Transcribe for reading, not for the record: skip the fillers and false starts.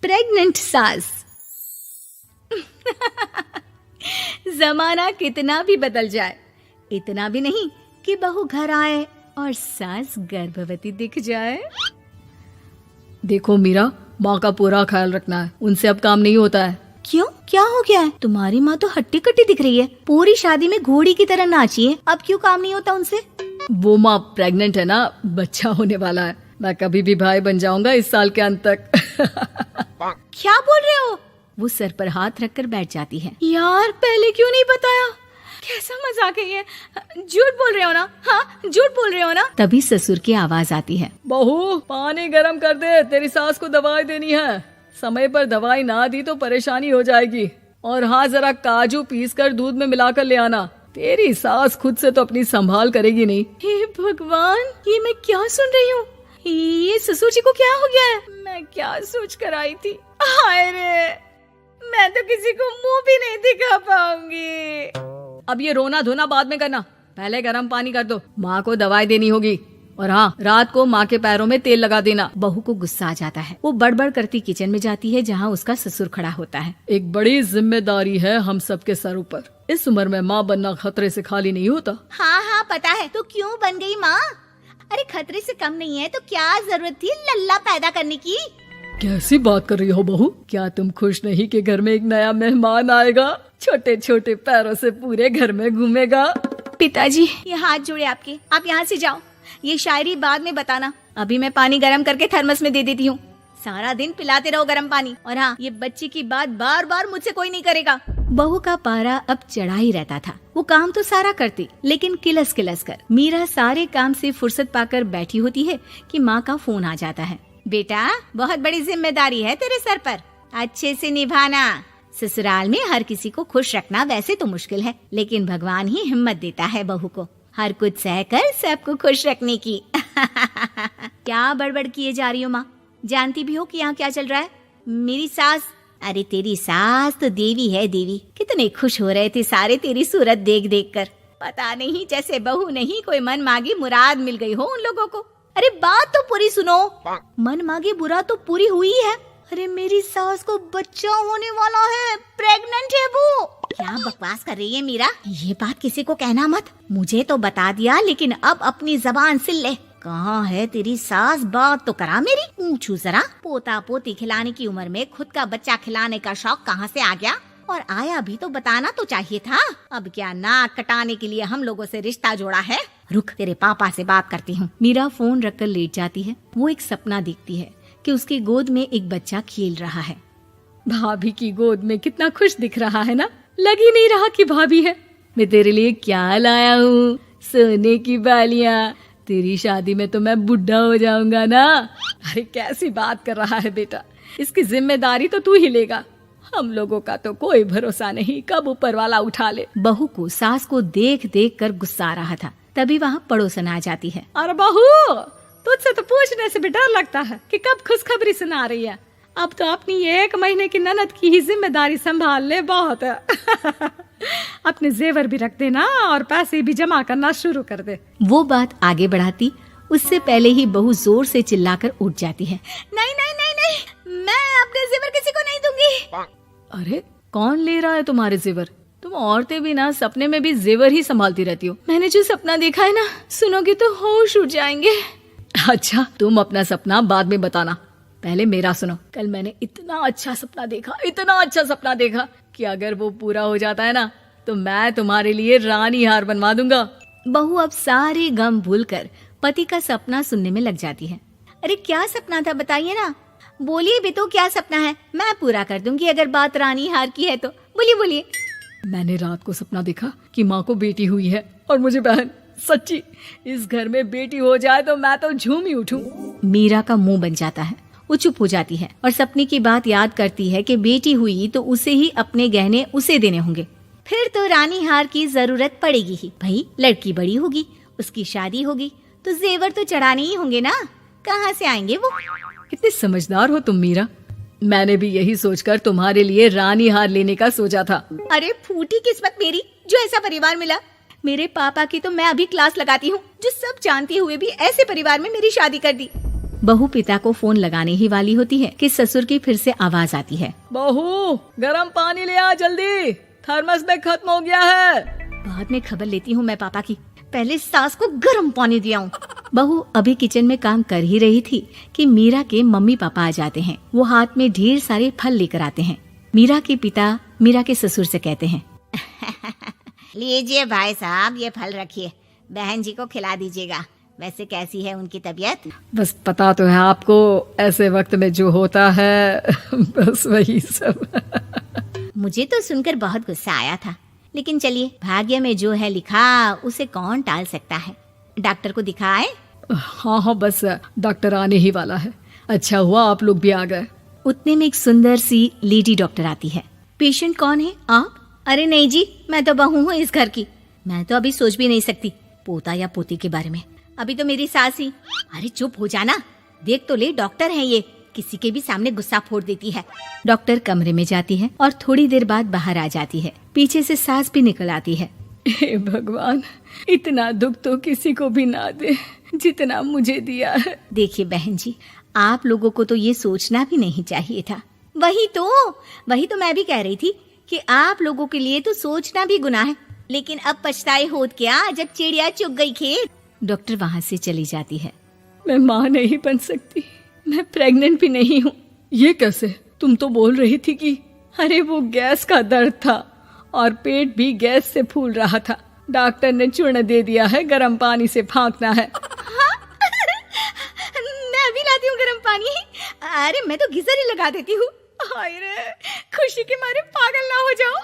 Pregnant सास। जमाना कितना भी बदल जाए, इतना भी नहीं कि बहू घर आए और सास गर्भवती दिख जाए। देखो मीरा, माँ का पूरा ख्याल रखना है, उनसे अब काम नहीं होता है। क्यों, क्या हो गया है? तुम्हारी माँ तो हट्टी कट्टी दिख रही है, पूरी शादी में घोड़ी की तरह नाची है, अब क्यों काम नहीं होता उनसे? वो माँ प्रेग्नेंट है ना, बच्चा होने वाला है। मैं कभी भी भाई बन जाऊंगा इस साल के अंत तक। क्या बोल रहे हो? वो सर पर हाथ रखकर बैठ जाती है। यार पहले क्यों नहीं बताया? कैसा मजाक है ये? झूठ बोल रहे हो ना? हाँ, झूठ बोल रहे हो ना? तभी ससुर की आवाज आती है। बहू, पानी गरम कर दे, तेरी सास को दवाई देनी है। समय पर दवाई ना दी तो परेशानी हो जाएगी। और हाँ, जरा काजू पीस कर दूध में मिलाकर ले आना। तेरी सास खुद से तो अपनी संभाल करेगी नहीं। हे भगवान, ये मैं क्या सुन रही हूँ? ये ससुर जी को क्या हो गया है? मैं क्या सोच कर आई थी? हाय रे, मैं तो किसी को मुंह भी नहीं दिखा पाऊंगी। अब ये रोना धोना बाद में करना, पहले गर्म पानी कर दो, माँ को दवाई देनी होगी। और हाँ, रात को माँ के पैरों में तेल लगा देना। बहू को गुस्सा आ जाता है, वो बड़बड़ करती किचन में जाती है जहाँ उसका ससुर खड़ा होता है। एक बड़ी जिम्मेदारी है हम सबके सर ऊपर। इस उम्र में माँ बनना खतरे से खाली नहीं होता। हाँ हाँ पता है, तो क्यों बन गई माँ? अरे खतरे से कम नहीं है तो क्या जरूरत थी लल्ला पैदा करने की? कैसी बात कर रही हो बहू? क्या तुम खुश नहीं कि घर में एक नया मेहमान आएगा, छोटे छोटे पैरों से पूरे घर में घूमेगा? पिताजी, ये हाथ जोड़े आपके, आप यहाँ से जाओ। ये शायरी बाद में बताना, अभी मैं पानी गरम करके थर्मस में दे देती हूँ। सारा दिन पिलाते रहो गरम पानी। और हाँ, ये बच्ची की बात बार बार मुझसे कोई नहीं करेगा। बहू का पारा अब चढ़ा ही रहता था। वो काम तो सारा करती, लेकिन किलस किलस कर। मीरा सारे काम से फुर्सत पाकर बैठी होती है कि माँ का फोन आ जाता है। बेटा, बहुत बड़ी जिम्मेदारी है तेरे सर पर, अच्छे से निभाना। ससुराल में हर किसी को खुश रखना वैसे तो मुश्किल है, लेकिन भगवान ही हिम्मत देता है बहू को हर कुछ सहकर सबको खुश रखने की। क्या बड़बड़ किए जा रही हो माँ? जानती भी हो कि यहाँ क्या चल रहा है? मेरी सास, अरे तेरी सास तो देवी है देवी। कितने खुश हो रहे थे सारे तेरी सूरत देख देख कर। पता नहीं जैसे बहू नहीं कोई मन मांगी मुराद मिल गई हो उन लोगों को। अरे बात तो पूरी सुनो। मन मांगी बुरा तो पूरी हुई है। अरे मेरी सास को बच्चा होने वाला है, प्रेग्नेंट है वो। क्या बकवास कर रही है मीरा? ये बात किसी को कहना मत। मुझे तो बता दिया, लेकिन अब अपनी जबान सिल ले। कहाँ है तेरी सास? बात तो करा मेरी। पूछू जरा, पोता पोती खिलाने की उम्र में खुद का बच्चा खिलाने का शौक कहाँ से आ गया? और आया भी तो बताना तो चाहिए था। अब क्या नाक कटाने के लिए हम लोगों से रिश्ता जोड़ा है? रुक, तेरे पापा से बात करती हूँ। मीरा फोन रखकर लेट जाती है। वो एक सपना देखती है कि उसकी गोद में एक बच्चा खेल रहा है। भाभी की गोद में कितना खुश दिख रहा है ना, लग ही नहीं रहा कि भाभी है। मैं तेरे लिए क्या लाया हूँ, सोने की बालियाँ। तेरी शादी में तो मैं बुढ़ा हो जाऊंगा ना। अरे कैसी बात कर रहा है बेटा, इसकी जिम्मेदारी तो तू ही लेगा। हम लोगों का तो कोई भरोसा नहीं, कब ऊपर वाला उठा ले। बहू को सास को देख देख कर गुस्सा आ रहा था। तभी वहाँ पड़ोसन आ जाती है। अरे बहू, तुझसे तो पूछने से भी डर लगता है कि कब खुशखबरी सुना रही है। अब तो अपनी 1 महीने की ननद की ही जिम्मेदारी संभाल ले, बहुत है। अपने जेवर भी रख देना और पैसे भी जमा करना शुरू कर दे। वो बात आगे बढ़ाती उससे पहले ही बहू जोर से चिल्लाकर उठ जाती है। नहीं नहीं नहीं नहीं, मैं अपने जेवर किसी को नहीं दूंगी। अरे कौन ले रहा है तुम्हारे जेवर? तुम औरतें भी ना सपने में भी जेवर ही संभालती रहती हो। मैंने जो सपना देखा है ना, सुनोगे तो होश उड़ जाएंगे। अच्छा, तुम अपना सपना बाद में बताना, पहले मेरा सुनो। कल मैंने इतना अच्छा सपना देखा, इतना अच्छा सपना देखा कि अगर वो पूरा हो जाता है ना तो मैं तुम्हारे लिए रानी हार बनवा दूंगा। बहू अब सारे गम भूलकर पति का सपना सुनने में लग जाती है। अरे क्या सपना था बताइए ना, बोलिए भी तो, क्या सपना है? मैं पूरा कर दूंगी अगर बात रानी हार की है तो। बोलिए बोलिए। मैंने रात को सपना देखा कि माँ को बेटी हुई है और मुझे बहन। सच्ची, इस घर में बेटी हो जाए तो मैं तो झूम ही उठूं। मीरा का मुंह बन जाता है। वो चुप हो जाती है और सपने की बात याद करती है कि बेटी हुई तो उसे ही अपने गहने उसे देने होंगे। फिर तो रानी हार की जरूरत पड़ेगी ही। भाई लड़की बड़ी होगी, उसकी शादी होगी तो जेवर तो चढ़ाने ही होंगे ना, कहाँ से आएंगे वो? कितने समझदार हो तुम मीरा। मैंने भी यही सोचकर तुम्हारे लिए रानी हार लेने का सोचा था। अरे फूटी किस्मत मेरी जो ऐसा परिवार मिला। मेरे पापा की तो मैं अभी क्लास लगाती हूँ, जो सब जानते हुए भी ऐसे परिवार में मेरी शादी कर दी। बहू पिता को फोन लगाने ही वाली होती है कि ससुर की फिर से आवाज आती है। बहू गरम पानी ले आ जल्दी, थर्मस में खत्म हो गया है। बाद में खबर लेती हूँ मैं पापा की, पहले सास को गर्म पानी दिया हूँ। बहू अभी किचन में काम कर ही रही थी कि मीरा के मम्मी पापा आ जाते हैं। वो हाथ में ढेर सारे फल लेकर आते हैं। मीरा के पिता मीरा के ससुर से कहते हैं, लीजिए भाई साहब, ये फल रखिए, बहन जी को खिला दीजिएगा। वैसे कैसी है उनकी तबीयत? बस पता तो है आपको, ऐसे वक्त में जो होता है बस वही सब। मुझे तो सुनकर बहुत गुस्सा आया था, लेकिन चलिए, भाग्य में जो है लिखा उसे कौन टाल सकता है। डॉक्टर को दिखाए? हाँ, बस डॉक्टर आने ही वाला है। अच्छा हुआ आप लोग भी आ गए। उतने में एक सुंदर सी लेडी डॉक्टर आती है। पेशेंट कौन है आप? अरे नहीं जी, मैं तो बहू हूँ इस घर की। मैं तो अभी सोच भी नहीं सकती पोता या पोती के बारे में। अभी तो मेरी सास ही। अरे चुप हो जाना, देख तो ले, डॉक्टर है ये, किसी के भी सामने गुस्सा फोड़ देती है। डॉक्टर कमरे में जाती है और थोड़ी देर बाद बाहर आ जाती है। पीछे से सास भी निकल आती है। हे भगवान, इतना दुख तो किसी को भी ना दे जितना मुझे दिया है। देखिए बहन जी, आप लोगों को तो ये सोचना भी नहीं चाहिए था। वही तो मैं भी कह रही थी कि आप लोगों के लिए तो सोचना भी गुनाह है, लेकिन अब पछताए होत क्या जब चिड़िया चुग गई खेत। डॉक्टर वहाँ से चली जाती है। मैं माँ नहीं बन सकती, मैं प्रेग्नेंट भी नहीं हूँ। ये कैसे? तुम तो बोल रही थी कि अरे वो गैस का दर्द था और पेट भी गैस से फूल रहा था। डॉक्टर ने चूर्ण दे दिया है, गर्म पानी से फांकना है। हाँ? मैं अभी लाती हूँ गर्म पानी। अरे मैं तो गीजर ही लगा देती हूँ। हाय रे, खुशी के मारे पागल ना हो जाओ।